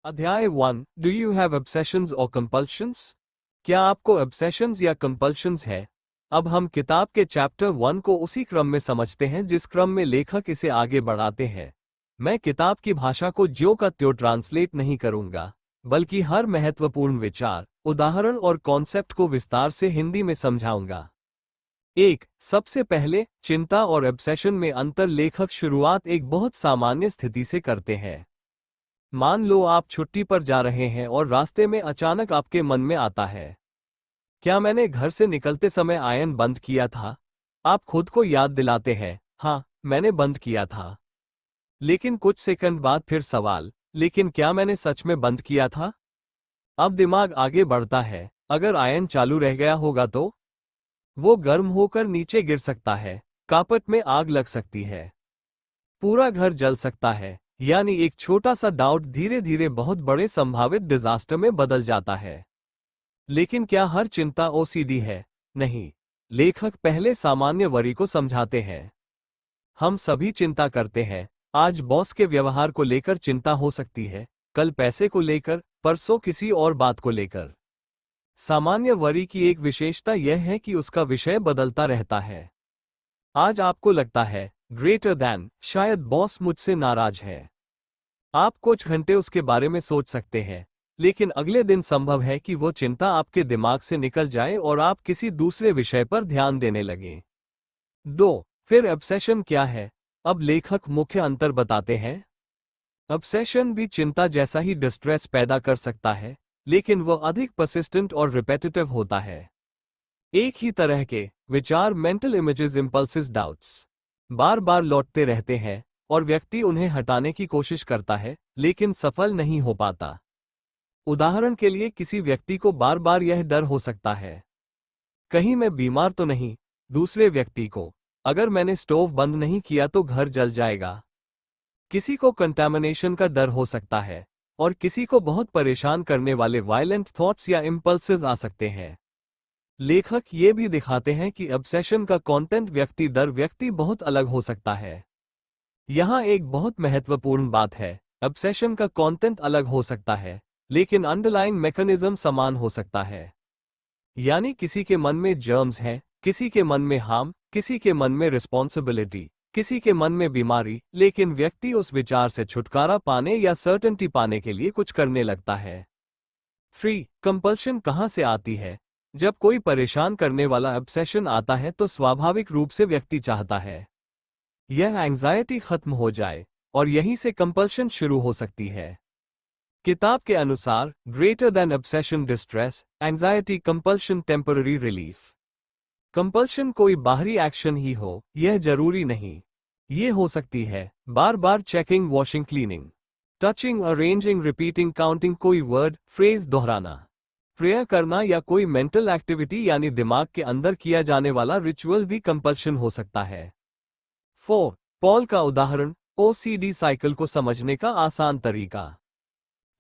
अध्याय 1। Do you have obsessions और compulsions? क्या आपको ऑब्सेशंस या कंपल्शंस है? अब हम किताब के चैप्टर 1 को उसी क्रम में समझते हैं जिस क्रम में लेखक इसे आगे बढ़ाते हैं। मैं किताब की भाषा को ज्यों का त्यों ट्रांसलेट नहीं करूंगा, बल्कि हर महत्वपूर्ण विचार, उदाहरण और कॉन्सेप्ट को विस्तार से हिंदी में समझाऊंगा। सबसे पहले चिंता और ऑब्सेशन में अंतर। लेखक शुरुआत एक बहुत सामान्य स्थिति से करते हैं। मान लो आप छुट्टी पर जा रहे हैं और रास्ते में अचानक आपके मन में आता है, क्या मैंने घर से निकलते समय आयरन बंद किया था? आप खुद को याद दिलाते हैं, हाँ, मैंने बंद किया था। लेकिन कुछ सेकंड बाद फिर सवाल, लेकिन क्या मैंने सच में बंद किया था? अब दिमाग आगे बढ़ता है, अगर आयरन चालू रह गया होगा तो वो गर्म होकर नीचे गिर सकता है, कार्पेट में आग लग सकती है, पूरा घर जल सकता है। यानी एक छोटा सा डाउट धीरे धीरे बहुत बड़े संभावित डिजास्टर में बदल जाता है। लेकिन क्या हर चिंता ओसीडी है? नहीं। लेखक पहले सामान्य वरी को समझाते हैं। हम सभी चिंता करते हैं। आज बॉस के व्यवहार को लेकर चिंता हो सकती है, कल पैसे को लेकर, परसों किसी और बात को लेकर। सामान्य वरी की एक विशेषता यह है कि उसका विषय बदलता रहता है। आज आपको लगता है ग्रेटर दैन, शायद बॉस मुझसे नाराज है। आप कुछ घंटे उसके बारे में सोच सकते हैं, लेकिन अगले दिन संभव है कि वो चिंता आपके दिमाग से निकल जाए और आप किसी दूसरे विषय पर ध्यान देने लगें। फिर ऑब्सेशन क्या है? अब लेखक मुख्य अंतर बताते हैं। ऑब्सेशन भी चिंता जैसा ही डिस्ट्रेस पैदा कर सकता है, लेकिन वह अधिक परसिस्टेंट और रिपेटिटिव होता है। एक ही तरह के विचार, मेंटल इमेजेस, इंपल्सेस, डाउट्स बार बार लौटते रहते हैं और व्यक्ति उन्हें हटाने की कोशिश करता है, लेकिन सफल नहीं हो पाता। उदाहरण के लिए, किसी व्यक्ति को बार बार यह डर हो सकता है, कहीं मैं बीमार तो नहीं। दूसरे व्यक्ति को, अगर मैंने स्टोव बंद नहीं किया तो घर जल जाएगा। किसी को कंटामिनेशन का डर हो सकता है और किसी को बहुत परेशान करने वाले वायलेंट थॉट्स या इंपल्सेस आ सकते हैं। लेखक ये भी दिखाते हैं कि ऑब्सेशन का कंटेंट व्यक्ति दर व्यक्ति बहुत अलग हो सकता है। यहाँ एक बहुत महत्वपूर्ण बात है, ऑब्सेशन का कंटेंट अलग हो सकता है, लेकिन अंडरलाइंग मैकेनिज्म समान हो सकता है। यानी किसी के मन में जर्म्स हैं, किसी के मन में हार्म, किसी के मन में रिस्पॉन्सिबिलिटी, किसी के मन में बीमारी, लेकिन व्यक्ति उस विचार से छुटकारा पाने या सर्टेनिटी पाने के लिए कुछ करने लगता है। कंपल्शन कहाँ से आती है? जब कोई परेशान करने वाला ऑब्सेशन आता है तो स्वाभाविक रूप से व्यक्ति चाहता है यह एंग्जायटी खत्म हो जाए, और यहीं से कंपल्शन शुरू हो सकती है। किताब के अनुसार, greater than obsession distress, anxiety, compulsion, temporary relief. Compulsion कोई बाहरी एक्शन ही हो, यह जरूरी नहीं। ये हो सकती है बार बार checking, washing, cleaning, touching, arranging, repeating, counting, कोई वर्ड फ्रेज दोहराना, प्रेयर करना, या कोई मेंटल एक्टिविटी यानी दिमाग के अंदर किया जाने वाला रिचुअल भी कंपल्शन हो सकता है। पॉल का उदाहरण, ओसीडी साइकिल को समझने का आसान तरीका।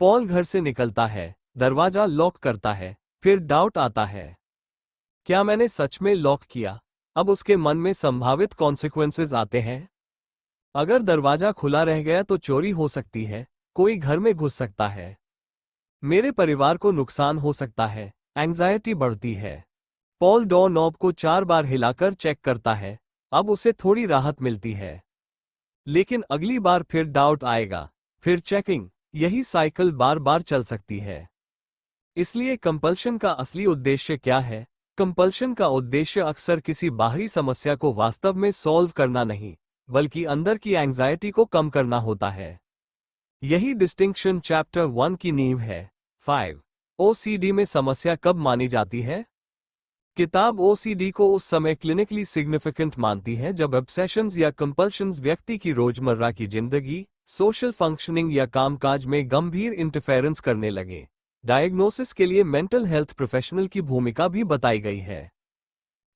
पॉल घर से निकलता है, दरवाजा लॉक करता है, फिर डाउट आता है, क्या मैंने सच में लॉक किया? अब उसके मन में संभावित कॉन्सिक्वेंसेस आते हैं। अगर दरवाजा खुला रह गया तो चोरी हो सकती है, कोई घर में घुस सकता है, मेरे परिवार को नुकसान हो सकता है। एंग्जायटी बढ़ती है। पॉल डोर नॉब को 4 बार हिलाकर चेक करता है, अब उसे थोड़ी राहत मिलती है, लेकिन अगली बार फिर डाउट आएगा, फिर चेकिंग, यही साइकिल बार बार चल सकती है। इसलिए कंपल्शन का असली उद्देश्य क्या है? कंपल्शन का उद्देश्य अक्सर किसी बाहरी समस्या को वास्तव में सॉल्व करना नहीं, बल्कि अंदर की एंग्जायटी को कम करना होता है। यही डिस्टिंक्शन चैप्टर 1 की नींव है। ओसीडी में समस्या कब मानी जाती है? किताब ओसीडी को उस समय क्लिनिकली सिग्निफिकेंट मानती है जब ऑब्सेशंस या कंपल्शंस व्यक्ति की रोजमर्रा की जिंदगी, सोशल फंक्शनिंग या कामकाज में गंभीर इंटरफेरेंस करने लगे। डायग्नोसिस के लिए मेंटल हेल्थ प्रोफेशनल की भूमिका भी बताई गई है।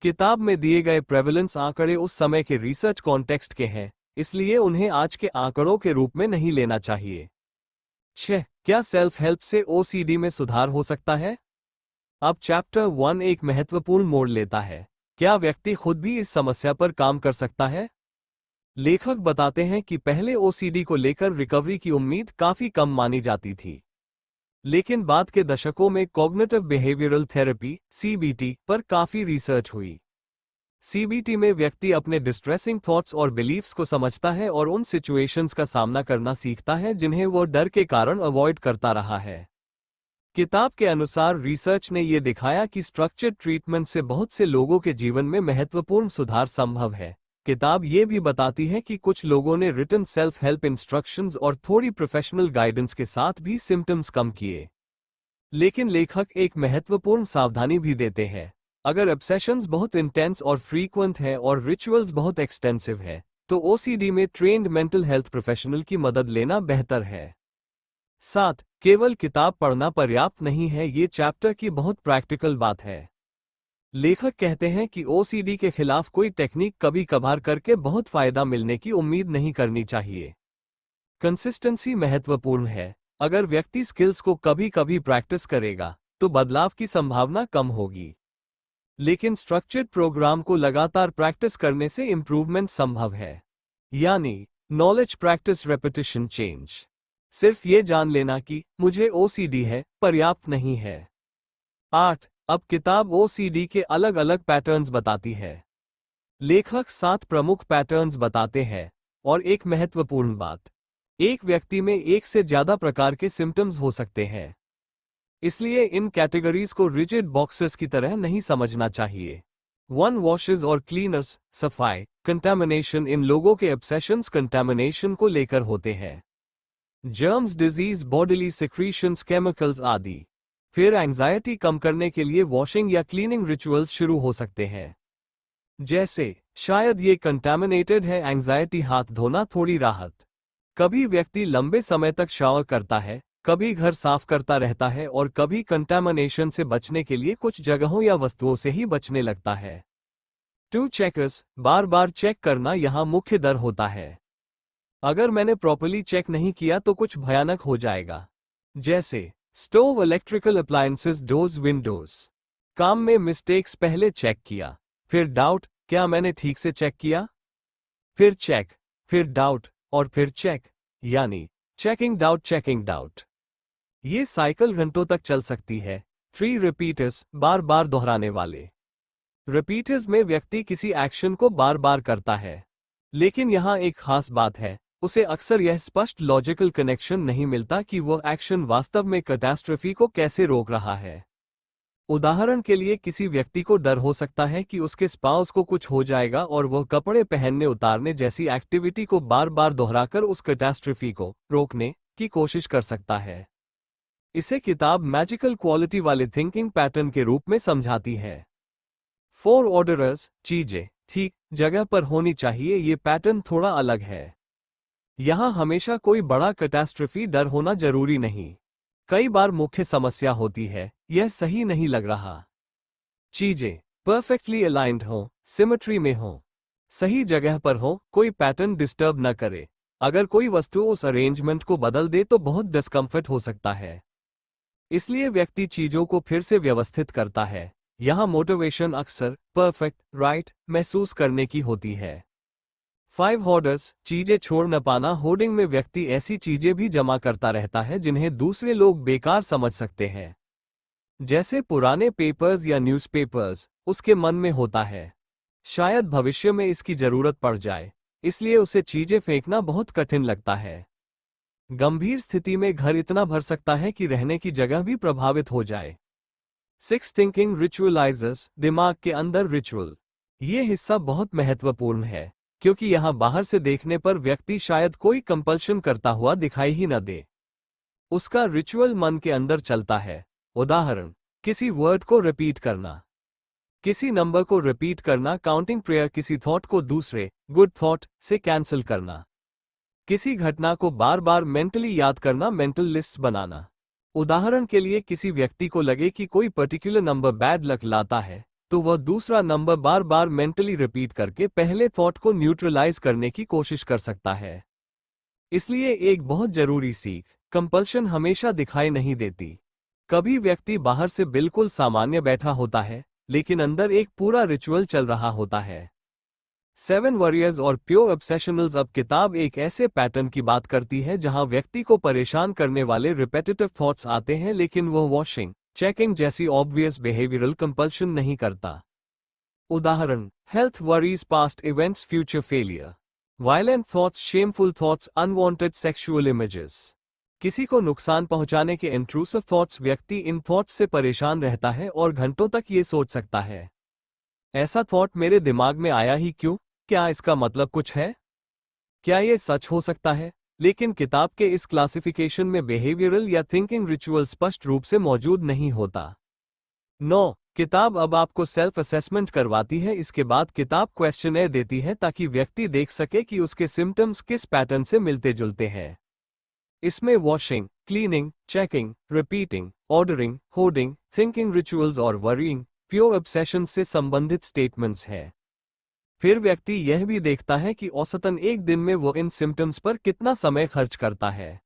किताब में दिए गए प्रेवलेंस आंकड़े उस समय के रिसर्च कॉन्टेक्स्ट के हैं, इसलिए उन्हें आज के आंकड़ों के रूप में नहीं लेना चाहिए। क्या सेल्फ हेल्प से ओसीडी में सुधार हो सकता है? अब चैप्टर 1 एक महत्वपूर्ण मोड़ लेता है। क्या व्यक्ति खुद भी इस समस्या पर काम कर सकता है? लेखक बताते हैं कि पहले ओसीडी को लेकर रिकवरी की उम्मीद काफी कम मानी जाती थी, लेकिन बाद के दशकों में कॉग्निटिव बिहेवियरल थेरेपी (सीबीटी) पर काफी रिसर्च हुई। सीबीटी में व्यक्ति अपने डिस्ट्रेसिंग थॉट्स और बिलीफ्स को समझता है और उन सिचुएशंस का सामना करना सीखता है जिन्हें वो डर के कारण अवॉइड करता रहा है। किताब के अनुसार रिसर्च ने ये दिखाया कि स्ट्रक्चर्ड ट्रीटमेंट से बहुत से लोगों के जीवन में महत्वपूर्ण सुधार संभव है। किताब ये भी बताती है कि कुछ लोगों ने रिटन सेल्फ हेल्प इंस्ट्रक्शंस और थोड़ी प्रोफेशनल गाइडेंस के साथ भी सिम्टम्स कम किए। लेकिन लेखक एक महत्वपूर्ण सावधानी भी देते हैं। अगर ऑब्सेशंस बहुत इंटेंस और फ्रीक्वेंट है और रिचुअल्स बहुत एक्सटेंसिव है, तो ओसीडी में ट्रेन्ड मेंटल हेल्थ प्रोफेशनल की मदद लेना बेहतर है। 7. केवल किताब पढ़ना पर्याप्त नहीं है। ये चैप्टर की बहुत प्रैक्टिकल बात है। लेखक कहते हैं कि ओसीडी के खिलाफ कोई टेक्निक कभी कभार करके बहुत फायदा मिलने की उम्मीद नहीं करनी चाहिए। कंसिस्टेंसी महत्वपूर्ण है। अगर व्यक्ति स्किल्स को कभी कभी प्रैक्टिस करेगा, तो बदलाव की संभावना कम होगी। लेकिन स्ट्रक्चर्ड प्रोग्राम को लगातार प्रैक्टिस करने से इंप्रूवमेंट संभव है। यानी नॉलेज प्रैक्टिस रेपिटेशन चेंज। सिर्फ ये जान लेना कि मुझे ओसीडी है पर्याप्त नहीं है। 8. अब किताब ओसीडी के अलग अलग पैटर्न्स बताती है। लेखक 7 प्रमुख पैटर्न्स बताते हैं। और एक महत्वपूर्ण बात, एक व्यक्ति में एक से ज्यादा प्रकार के सिम्टम्स हो सकते हैं। इसलिए इन कैटेगरीज को रिजिड बॉक्सेस की तरह नहीं समझना चाहिए। 1. वॉशेस और क्लीनर्स, सफाई, कंटामिनेशन। इन लोगों के ऑब्सेशंस कंटामिनेशन को लेकर होते हैं। Germs, disease, bodily secretions, chemicals आदि। फिर एंजाइटी कम करने के लिए वॉशिंग या क्लीनिंग रिचुअल्स शुरू हो सकते हैं। जैसे शायद ये कंटामिनेटेड है, एंजाइटी हाथ धोना थोड़ी राहत। कभी व्यक्ति लंबे समय तक शावर करता है, कभी घर साफ करता रहता है और कभी कंटामिनेशन से बचने के लिए कुछ जगहों या वस्तुओं से ही बचने लगता है। 2. चेकर्स, बार बार चेक करना यहाँ मुख्य डर होता है। अगर मैंने प्रॉपर्ली चेक नहीं किया तो कुछ भयानक हो जाएगा। जैसे stove, electrical appliances, doors, Windows. काम में मिस्टेक्स, पहले चेक किया, फिर डाउट, क्या मैंने ठीक से चेक किया? फिर चेक, फिर डाउट और फिर चेक, यानी चेकिंग डाउट, चेकिंग डाउट। ये साइकिल घंटों तक चल सकती है। 3. रिपीटर्स, बार बार दोहराने वाले। रिपीटर्स में व्यक्ति किसी एक्शन को बार बार करता है, लेकिन यहाँ एक खास बात है, उसे अक्सर यह स्पष्ट लॉजिकल कनेक्शन नहीं मिलता कि वह एक्शन वास्तव में कैटास्ट्रोफी को कैसे रोक रहा है। उदाहरण के लिए, किसी व्यक्ति को डर हो सकता है कि उसके स्पाउस को कुछ हो जाएगा और वह कपड़े पहनने उतारने जैसी एक्टिविटी को बार बार दोहराकर उस कैटास्ट्रोफी को रोकने की कोशिश कर सकता है। इसे किताब मैजिकल क्वालिटी वाले थिंकिंग पैटर्न के रूप में समझाती है। 4. ऑर्डरर्स, चीजें ठीक जगह पर होनी चाहिए। ये पैटर्न थोड़ा अलग है। यहाँ हमेशा कोई बड़ा कैटास्ट्रोफी डर होना जरूरी नहीं। कई बार मुख्य समस्या होती है, यह सही नहीं लग रहा। चीजें परफेक्टली अलाइंड हो, सिमेट्री में हो, सही जगह पर हो, कोई पैटर्न डिस्टर्ब न करे। अगर कोई वस्तु उस अरेंजमेंट को बदल दे तो बहुत डिस्कम्फर्ट हो सकता है। इसलिए व्यक्ति चीजों को फिर से व्यवस्थित करता है। यहाँ मोटिवेशन अक्सर परफेक्ट, राइट महसूस करने की होती है। 5. होर्डर्स, चीजें छोड़ न पाना। होर्डिंग में व्यक्ति ऐसी चीजें भी जमा करता रहता है जिन्हें दूसरे लोग बेकार समझ सकते हैं। जैसे पुराने पेपर्स या न्यूज़पेपर्स, उसके मन में होता है शायद भविष्य में इसकी जरूरत पड़ जाए, इसलिए उसे चीजें फेंकना बहुत कठिन लगता है। गंभीर स्थिति में घर इतना भर सकता है कि रहने की जगह भी प्रभावित हो जाए। 6. थिंकिंग रिचुअलाइजर्स, दिमाग के अंदर रिचुअल। ये हिस्सा बहुत महत्वपूर्ण है, क्योंकि यहाँ बाहर से देखने पर व्यक्ति शायद कोई कंपल्शन करता हुआ दिखाई ही न दे। उसका रिचुअल मन के अंदर चलता है। उदाहरण, किसी वर्ड को रिपीट करना, किसी नंबर को रिपीट करना, काउंटिंग प्रेयर, किसी थॉट को दूसरे गुड थॉट से कैंसिल करना, किसी घटना को बार बार मेंटली याद करना, मेंटल लिस्ट बनाना। उदाहरण के लिए, किसी व्यक्ति को लगे कि कोई पर्टिकुलर नंबर बैड लक लाता है, तो वह दूसरा नंबर बार बार मेंटली रिपीट करके पहले थॉट को न्यूट्रलाइज करने की कोशिश कर सकता है। इसलिए एक बहुत जरूरी सीख, कंपल्शन हमेशा दिखाई नहीं देती। कभी व्यक्ति बाहर से बिल्कुल सामान्य बैठा होता है, लेकिन अंदर एक पूरा रिचुअल चल रहा होता है। 7 वॉरियर्स और प्योर ऑब्सेशनल्स। अब किताब एक ऐसे पैटर्न की बात करती है जहां व्यक्ति को परेशान करने वाले रिपेटिटिव थॉट्स आते हैं, लेकिन वह वॉशिंग, चेकिंग जैसी ऑब्वियस बिहेवियरल कंपल्शन नहीं करता। उदाहरण: health worries, past events, future failure, violent thoughts, shameful thoughts, unwanted sexual images. किसी को नुकसान पहुंचाने के इंट्रूसिव थॉट्स। व्यक्ति इन थॉट्स से परेशान रहता है और घंटों तक ये सोच सकता है, ऐसा थॉट मेरे दिमाग में आया ही क्यों? क्या इसका मतलब कुछ है? क्या ये सच हो सकता है? लेकिन किताब के इस क्लासिफिकेशन में बिहेवियरल या थिंकिंग रिचुअल स्पष्ट रूप से मौजूद नहीं होता। 9. किताब अब आपको सेल्फ असेसमेंट करवाती है। इसके बाद किताब क्वेश्चनर देती है ताकि व्यक्ति देख सके कि उसके सिम्टम्स किस पैटर्न से मिलते जुलते हैं। इसमें washing, cleaning, checking, repeating, ordering, hoarding, thinking rituals और वरीइंग, प्योर ऑब्सेशन से संबंधित स्टेटमेंट्स हैं। फिर व्यक्ति यह भी देखता है कि औसतन एक दिन में वो इन सिम्टम्स पर कितना समय खर्च करता है।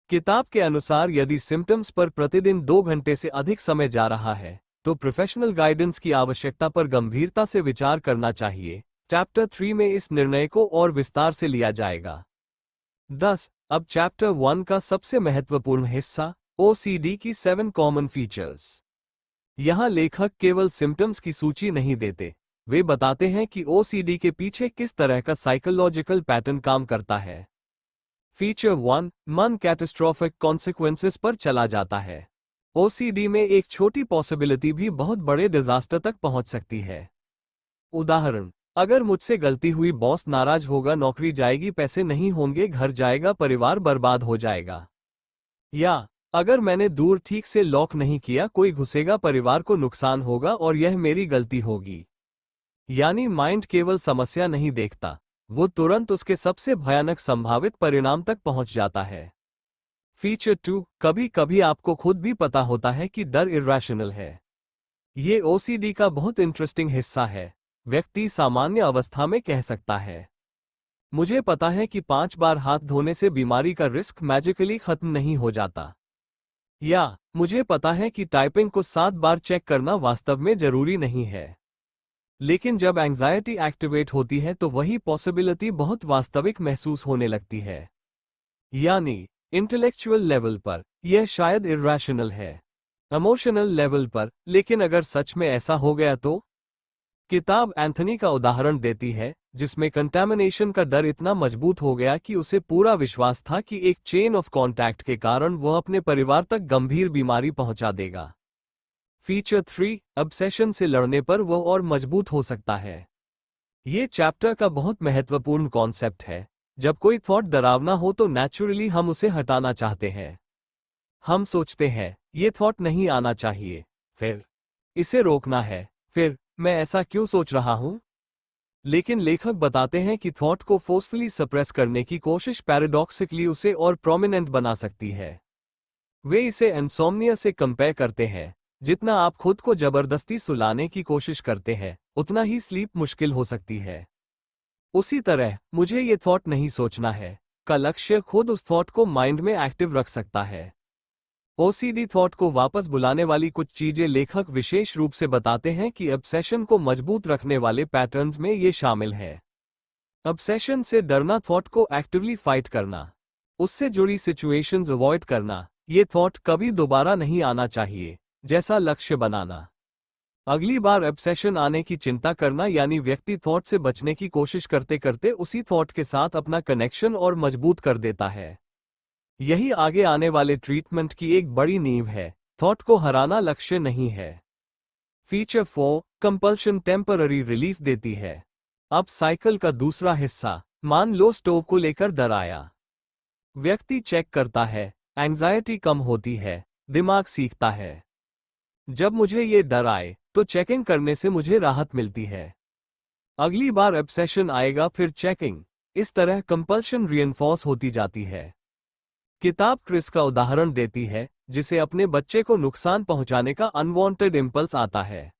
किताब के अनुसार यदि सिम्टम्स पर प्रतिदिन 2 घंटे से अधिक समय जा रहा है तो प्रोफेशनल गाइडेंस की आवश्यकता पर गंभीरता से विचार करना चाहिए। चैप्टर 3 में इस निर्णय को और विस्तार से लिया जाएगा। 10. अब चैप्टर 1 का सबसे महत्वपूर्ण हिस्सा, ओसीडी की 7 कॉमन फीचर्स। यहां लेखक केवल सिम्टम्स की सूची नहीं देते, वे बताते हैं कि ओसीडी के पीछे किस तरह का साइकोलॉजिकल पैटर्न काम करता है। फीचर 1, मन कैटास्ट्रोफिक कॉन्सिक्वेंसेस पर चला जाता है। ओसीडी में एक छोटी पॉसिबिलिटी भी बहुत बड़े डिजास्टर तक पहुंच सकती है। उदाहरण: अगर मुझसे गलती हुई, बॉस नाराज होगा, नौकरी जाएगी, पैसे नहीं होंगे, घर जाएगा, परिवार बर्बाद हो जाएगा। या अगर मैंने दूर ठीक से लॉक नहीं किया, कोई घुसेगा, परिवार को नुकसान होगा और यह मेरी गलती होगी। यानी माइंड केवल समस्या नहीं देखता, वो तुरंत उसके सबसे भयानक संभावित परिणाम तक पहुंच जाता है। फीचर 2, कभी कभी आपको खुद भी पता होता है कि डर इर्रेशनल है। ये ओसीडी का बहुत इंटरेस्टिंग हिस्सा है। व्यक्ति सामान्य अवस्था में कह सकता है, मुझे पता है कि 5 बार हाथ धोने से बीमारी का रिस्क मैजिकली खत्म नहीं हो जाता। या मुझे पता है कि टाइपिंग को 7 बार चेक करना वास्तव में जरूरी नहीं है। लेकिन जब एंजाइटी एक्टिवेट होती है तो वही पॉसिबिलिटी बहुत वास्तविक महसूस होने लगती है। यानी इंटेलेक्चुअल लेवल पर यह शायद इर्रेशनल है, इमोशनल लेवल पर, लेकिन अगर सच में ऐसा हो गया तो? किताब एंथनी का उदाहरण देती है, जिसमें कंटामिनेशन का डर इतना मजबूत हो गया कि उसे पूरा विश्वास था कि एक चेन ऑफ कॉन्टैक्ट के कारण वह अपने परिवार तक गंभीर बीमारी पहुंचा देगा। फीचर 3, ऑब्सेशन से लड़ने पर वह और मजबूत हो सकता है। ये चैप्टर का बहुत महत्वपूर्ण कॉन्सेप्ट है। जब कोई थॉट डरावना हो तो नेचुरली हम उसे हटाना चाहते हैं। हम सोचते हैं, ये थॉट नहीं आना चाहिए, फिर इसे रोकना है, फिर मैं ऐसा क्यों सोच रहा हूं? लेकिन लेखक बताते हैं कि थॉट को फोर्सफुली सप्रेस करने की कोशिश पैराडॉक्सिकली उसे और प्रोमिनेंट बना सकती है। वे इसे इंसोम्निया से कंपेयर करते हैं। जितना आप खुद को जबरदस्ती सुलाने की कोशिश करते हैं, उतना ही स्लीप मुश्किल हो सकती है। उसी तरह, मुझे ये थॉट नहीं सोचना है का लक्ष्य खुद उस थॉट को माइंड में एक्टिव रख सकता है। ओसीडी थॉट को वापस बुलाने वाली कुछ चीजें लेखक विशेष रूप से बताते हैं कि ऑब्सेशन को मजबूत रखने वाले पैटर्न्स में ये शामिल है। ऑब्सेशन से डरना, थॉट को एक्टिवली फाइट करना, उससे जुड़ी सिचुएशंस अवॉइड करना, ये थॉट कभी दोबारा नहीं आना चाहिए जैसा लक्ष्य बनाना। अगली बार ऑब्सेशन आने की चिंता करना, यानी व्यक्ति थॉट से बचने की कोशिश करते करते उसी थॉट के साथ अपना कनेक्शन और मजबूत कर देता है। यही आगे आने वाले ट्रीटमेंट की एक बड़ी नींव है। थॉट को हराना लक्ष्य नहीं है। फीचर 4, कंपल्शन टेम्पररी रिलीफ देती है। अब साइकिल का दूसरा हिस्सा, मान लो स्टोव को लेकर डर आया। व्यक्ति चेक करता है, एंजाइटी कम होती है, दिमाग सीखता है, जब मुझे ये डर आए तो चेकिंग करने से मुझे राहत मिलती है। अगली बार ऑब्सेशन आएगा, फिर चेकिंग। इस तरह कंपल्शन रिइंफोर्स होती जाती है। किताब क्रिस का उदाहरण देती है, जिसे अपने बच्चे को नुकसान पहुंचाने का अनवांटेड इंपल्स आता है।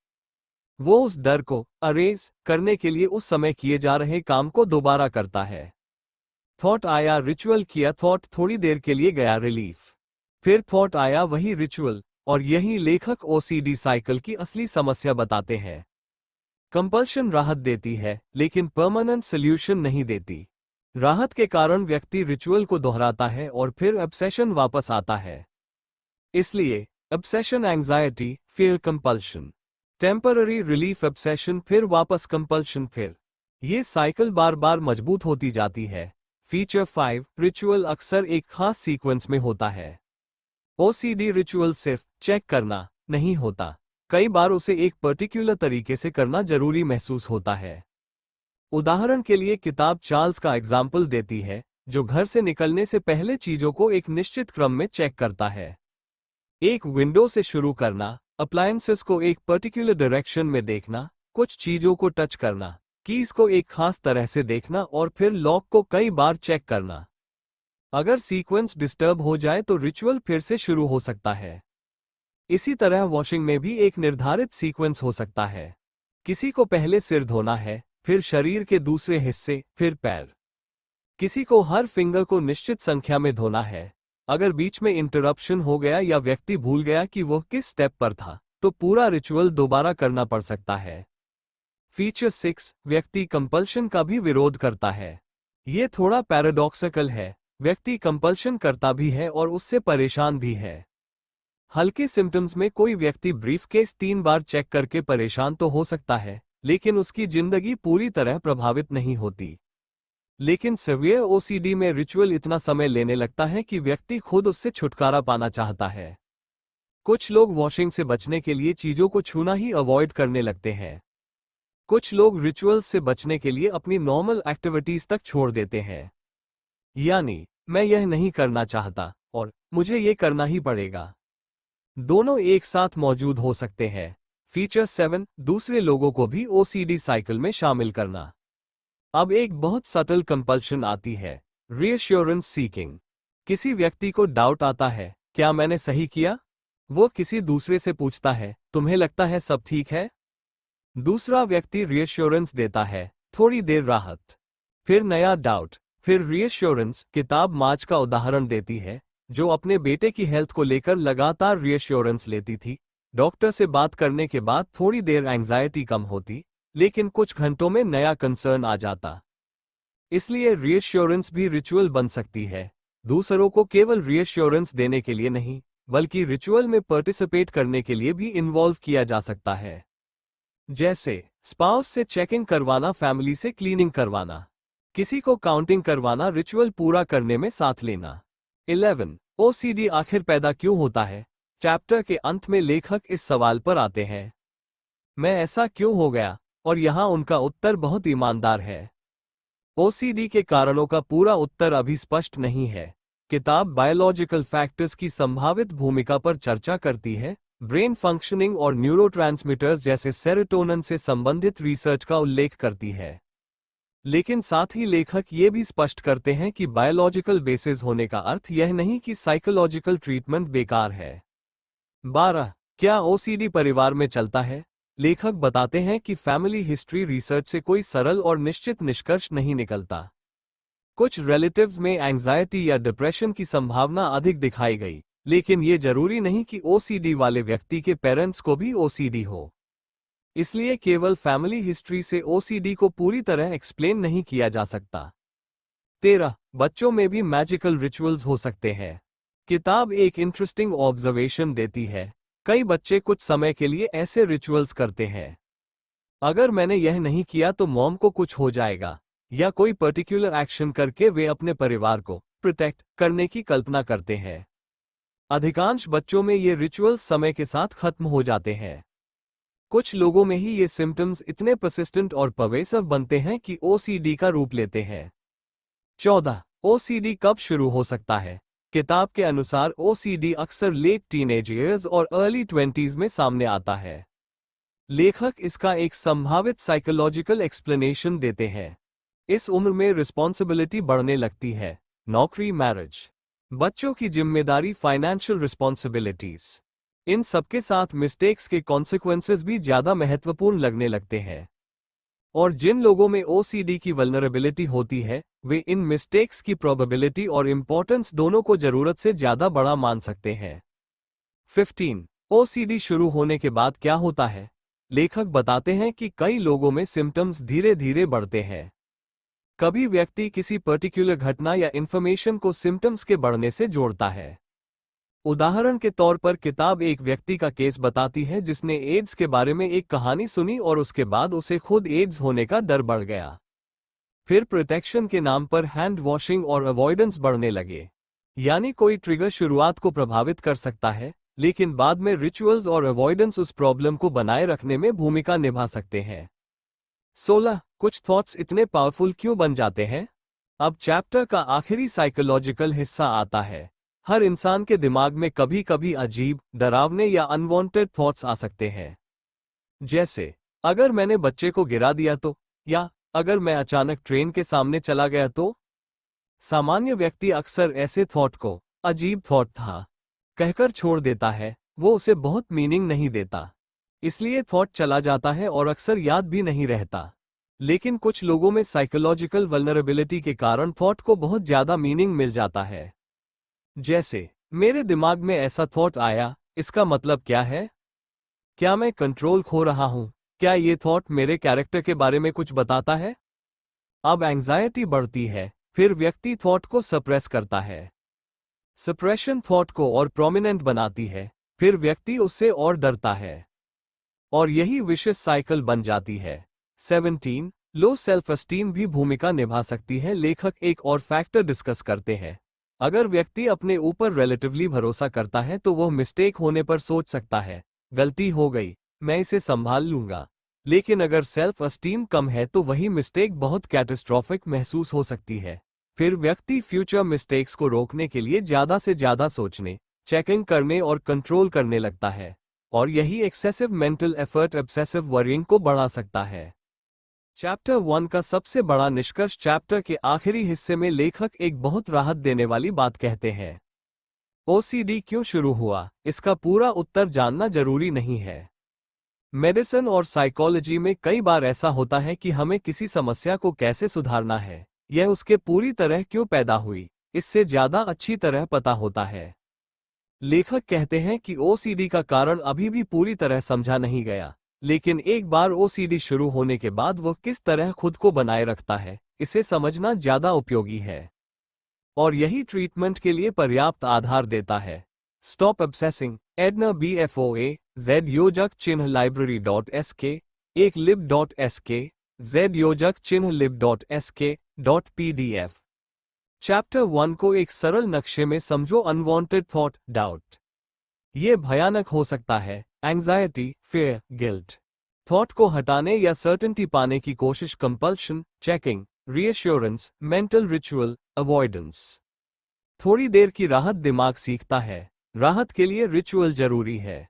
वो उस डर को अरेज करने के लिए उस समय किए जा रहे काम को दोबारा करता है। थॉट आया, रिचुअल किया, थॉट थोड़ी देर के लिए गया, रिलीफ। फिर थॉट आया, वही रिचुअल, और यही लेखक ओसीडी साइकिल की असली समस्या बताते हैं। कंपल्शन राहत देती है लेकिन परमानेंट सॉल्यूशन नहीं देती। राहत के कारण व्यक्ति रिचुअल को दोहराता है और फिर ऑब्सेशन वापस आता है। इसलिए ऑब्सेशन एंजाइटी, फिर कंपल्शन, टेम्पररी रिलीफ, ऑब्सेशन, फिर वापस कंपल्शन, फिर ये साइकिल बार बार मजबूत होती जाती है। फीचर 5, रिचुअल अक्सर एक खास सीक्वेंस में होता है। ओसीडी रिचुअल सिर्फ चेक करना नहीं होता, कई बार उसे एक पर्टिकुलर तरीके से करना जरूरी महसूस होता है। उदाहरण के लिए किताब चार्ल्स का एग्जाम्पल देती है, जो घर से निकलने से पहले चीजों को एक निश्चित क्रम में चेक करता है। एक विंडो से शुरू करना, अप्लायंसेस को एक पर्टिकुलर डायरेक्शन में देखना, कुछ चीजों को टच करना, कीज को एक खास तरह से देखना और फिर लॉक को कई बार चेक करना। अगर सीक्वेंस डिस्टर्ब हो जाए तो रिचुअल फिर से शुरू हो सकता है। इसी तरह वॉशिंग में भी एक निर्धारित सीक्वेंस हो सकता है। किसी को पहले सिर धोना है, फिर शरीर के दूसरे हिस्से, फिर पैर। किसी को हर फिंगर को निश्चित संख्या में धोना है। अगर बीच में इंटरप्शन हो गया या व्यक्ति भूल गया कि वह किस स्टेप पर था, तो पूरा रिचुअल दोबारा करना पड़ सकता है। फीचर 6, व्यक्ति कंपल्शन का भी विरोध करता है। ये थोड़ा पैराडॉक्सिकल है, व्यक्ति कंपल्शन करता भी है और उससे परेशान भी है। हल्के सिम्टम्स में कोई व्यक्ति ब्रीफकेस 3 बार चेक करके परेशान तो हो सकता है, लेकिन उसकी जिंदगी पूरी तरह प्रभावित नहीं होती। लेकिन सीवियर ओसीडी में रिचुअल इतना समय लेने लगता है कि व्यक्ति खुद उससे छुटकारा पाना चाहता है। कुछ लोग वॉशिंग से बचने के लिए चीजों को छूना ही अवॉइड करने लगते हैं। कुछ लोग रिचुअल्स से बचने के लिए अपनी नॉर्मल एक्टिविटीज तक छोड़ देते हैं। यानी, मैं यह नहीं करना चाहता और मुझे ये करना ही पड़ेगा। दोनों एक साथ मौजूद हो सकते हैं। फीचर 7, दूसरे लोगों को भी ओसीडी साइकिल में शामिल करना। अब एक बहुत सटल कंपल्शन आती है, रीअश्योरेंस सीकिंग। किसी व्यक्ति को डाउट आता है, क्या मैंने सही किया? वो किसी दूसरे से पूछता है, तुम्हें लगता है सब ठीक है? दूसरा व्यक्ति रीअश्योरेंस देता है, थोड़ी देर राहत, फिर नया डाउट, फिर रीअश्योरेंस। किताब मार्च का उदाहरण देती है, जो अपने बेटे की हेल्थ को लेकर लगातार रीअश्योरेंस लेती थी। डॉक्टर से बात करने के बाद थोड़ी देर एंजाइटी कम होती, लेकिन कुछ घंटों में नया कंसर्न आ जाता। इसलिए रीअश्योरेंस भी रिचुअल बन सकती है, दूसरों को केवल रीअश्योरेंस देने के लिए नहीं, बल्कि रिचुअल में पार्टिसिपेट करने के लिए भी इन्वॉल्व किया जा सकता है। जैसे स्पाउस से चेकिंग करवाना, फैमिली से क्लीनिंग करवाना, किसी को काउंटिंग करवाना, रिचुअल पूरा करने में साथ लेना। 11, ओसीडी आखिर पैदा क्यों होता है? चैप्टर के अंत में लेखक इस सवाल पर आते हैं, मैं ऐसा क्यों हो गया? और यहाँ उनका उत्तर बहुत ईमानदार है। ओसीडी के कारणों का पूरा उत्तर अभी स्पष्ट नहीं है। किताब बायोलॉजिकल फैक्टर्स की संभावित भूमिका पर चर्चा करती है, ब्रेन फंक्शनिंग और न्यूरोट्रांसमीटर्स जैसे सेरोटोनिन से संबंधित रिसर्च का उल्लेख करती है। लेकिन साथ ही लेखक ये भी स्पष्ट करते हैं कि बायोलॉजिकल बेसिस होने का अर्थ यह नहीं कि साइकोलॉजिकल ट्रीटमेंट बेकार है। 12, क्या ओसीडी परिवार में चलता है? लेखक बताते हैं कि फैमिली हिस्ट्री रिसर्च से कोई सरल और निश्चित निष्कर्ष नहीं निकलता। कुछ रिलेटिव्स में एंजाइटी या डिप्रेशन की संभावना अधिक दिखाई गई, लेकिन ये जरूरी नहीं कि ओसीडी वाले व्यक्ति के पेरेंट्स को भी ओसीडी हो। इसलिए केवल फैमिली हिस्ट्री से ओसीडी को पूरी तरह एक्सप्लेन नहीं किया जा सकता। 13, बच्चों में भी मैजिकल रिचुअल्स हो सकते हैं। किताब एक इंटरेस्टिंग ऑब्जर्वेशन देती है, कई बच्चे कुछ समय के लिए ऐसे रिचुअल्स करते हैं। अगर मैंने यह नहीं किया तो मॉम को कुछ हो जाएगा, या कोई पर्टिकुलर एक्शन करके वे अपने परिवार को प्रोटेक्ट करने की कल्पना करते हैं। अधिकांश बच्चों में ये रिचुअल्स समय के साथ खत्म हो जाते हैं। कुछ लोगों में ही ये सिम्टम्स इतने परसिस्टेंट और पर्वेसिव बनते हैं कि ओसीडी का रूप लेते हैं। 14, ओसीडी कब शुरू हो सकता है? किताब के अनुसार ओसीडी अक्सर लेट टीनेज ईयर्स और अर्ली 20s में सामने आता है। लेखक इसका एक संभावित साइकोलॉजिकल एक्सप्लेनेशन देते हैं। इस उम्र में रिस्पॉन्सिबिलिटी बढ़ने लगती है, नौकरी, मैरिज, बच्चों की जिम्मेदारी, फाइनेंशियल रिस्पॉन्सिबिलिटीज, इन सबके साथ मिस्टेक्स के कॉन्सिक्वेंसेस भी ज्यादा महत्वपूर्ण लगने लगते हैं। और जिन लोगों में ओसीडी की वल्नरेबिलिटी होती है, वे इन मिस्टेक्स की प्रोबेबिलिटी और इंपॉर्टेंस दोनों को जरूरत से ज्यादा बड़ा मान सकते हैं। 15, ओसीडी शुरू होने के बाद क्या होता है? लेखक बताते हैं कि कई लोगों में सिम्टम्स धीरे धीरे बढ़ते हैं। कभी व्यक्ति किसी पर्टिकुलर घटना या इंफॉर्मेशन को सिम्टम्स के बढ़ने से जोड़ता है। उदाहरण के तौर पर किताब एक व्यक्ति का केस बताती है जिसने एड्स के बारे में एक कहानी सुनी और उसके बाद उसे खुद एड्स होने का डर बढ़ गया। फिर प्रोटेक्शन के नाम पर हैंड वॉशिंग और अवॉइडेंस बढ़ने लगे। यानी कोई ट्रिगर शुरुआत को प्रभावित कर सकता है, लेकिन बाद में रिचुअल्स और अवॉइडेंस उस प्रॉब्लम को बनाए रखने में भूमिका निभा सकते हैं। 16. कुछ थॉट्स इतने पावरफुल क्यों बन जाते हैं? अब चैप्टर का आखिरी साइकोलॉजिकल हिस्सा आता है। हर इंसान के दिमाग में कभी कभी अजीब, डरावने या अनवांटेड थॉट्स आ सकते हैं। जैसे, अगर मैंने बच्चे को गिरा दिया तो, या अगर मैं अचानक ट्रेन के सामने चला गया तो। सामान्य व्यक्ति अक्सर ऐसे थॉट को अजीब थॉट था कहकर छोड़ देता है, वो उसे बहुत मीनिंग नहीं देता, इसलिए थॉट चला जाता है और अक्सर याद भी नहीं रहता। लेकिन कुछ लोगों में साइकोलॉजिकल वल्नरेबिलिटी के कारण थॉट को बहुत ज्यादा मीनिंग मिल जाता है। जैसे, मेरे दिमाग में ऐसा थॉट आया, इसका मतलब क्या है? क्या मैं कंट्रोल खो रहा हूं? क्या ये थॉट मेरे कैरेक्टर के बारे में कुछ बताता है? अब एंग्जायटी बढ़ती है, फिर व्यक्ति थॉट को सप्रेस करता है। सप्रेशन थॉट को और प्रोमिनेंट बनाती है, फिर व्यक्ति उससे और डरता है, और यही विशियस साइकिल बन जाती है। 17. लो सेल्फ एस्टीम भी भूमिका निभा सकती है। लेखक एक और फैक्टर डिस्कस करते हैं। अगर व्यक्ति अपने ऊपर रिलेटिवली भरोसा करता है तो वह मिस्टेक होने पर सोच सकता है, गलती हो गई, मैं इसे संभाल लूंगा। लेकिन अगर सेल्फ एस्टीम कम है तो वही मिस्टेक बहुत कैटास्ट्रोफिक महसूस हो सकती है। फिर व्यक्ति फ्यूचर मिस्टेक्स को रोकने के लिए ज्यादा से ज्यादा सोचने, चेकिंग करने और कंट्रोल करने लगता है, और यही excessive mental effort obsessive worrying को बढ़ा सकता है। चैप्टर 1 का सबसे बड़ा निष्कर्ष चैप्टर के आखिरी हिस्से में लेखक एक बहुत राहत देने वाली बात कहते हैं। ओसीडी क्यों शुरू हुआ, इसका पूरा उत्तर जानना जरूरी नहीं है। मेडिसिन और साइकोलॉजी में कई बार ऐसा होता है कि हमें किसी समस्या को कैसे सुधारना है, यह उसके पूरी तरह क्यों पैदा हुई, इससे ज्यादा अच्छी तरह पता होता है। लेखक कहते हैं कि ओसीडी का कारण अभी भी पूरी तरह समझा नहीं गया, लेकिन एक बार ओसीडी शुरू होने के बाद वह किस तरह खुद को बनाए रखता है, इसे समझना ज्यादा उपयोगी है। और यही ट्रीटमेंट के लिए पर्याप्त आधार देता है। Stop obsessing, Edna BFOA, Z योजक चिन्ह library.sk, एक lib.sk, Z योजक चिन्ह lib.sk.pdf। चैप्टर 1 को एक सरल नक्शे में समझो। Unwanted thought, doubt. ये भयानक हो सकता है। Anxiety, fear, guilt. थॉट को हटाने या सर्टेनिटी पाने की कोशिश, compulsion, checking, reassurance, mental ritual, avoidance. थोड़ी देर की राहत दिमाग सीखता है, राहत के लिए रिचुअल जरूरी है।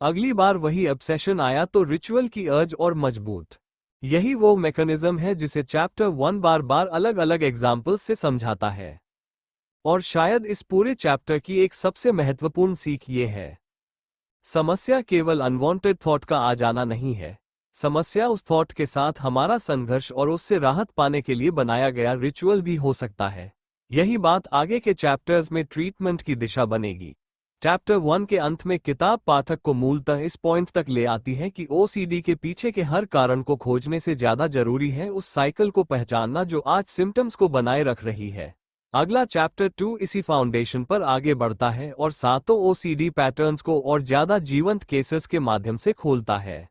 अगली बार वही ऑब्सेशन आया तो रिचुअल की अर्ज और मजबूत। यही वो मैकेनिज्म है जिसे चैप्टर 1 बार बार अलग अलग एग्जाम्पल से समझाता है। और शायद इस पूरे चैप्टर की एक सबसे महत्वपूर्ण सीख ये है, समस्या केवल अनवांटेड थॉट का आ जाना नहीं है। समस्या उस थॉट के साथ हमारा संघर्ष और उससे राहत पाने के लिए बनाया गया रिचुअल भी हो सकता है। यही बात आगे के चैप्टर्स में ट्रीटमेंट की दिशा बनेगी। चैप्टर 1 के अंत में किताब पाठक को मूलतः इस पॉइंट तक ले आती है कि ओसीडी के पीछे के हर कारण को खोजने से ज्यादा जरूरी है उस साइकिल को पहचानना जो आज सिम्टम्स को बनाए रख रही है। अगला चैप्टर 2 इसी फाउंडेशन पर आगे बढ़ता है और सातों ओसीडी पैटर्न्स को और ज्यादा जीवंत केसेस के माध्यम से खोलता है।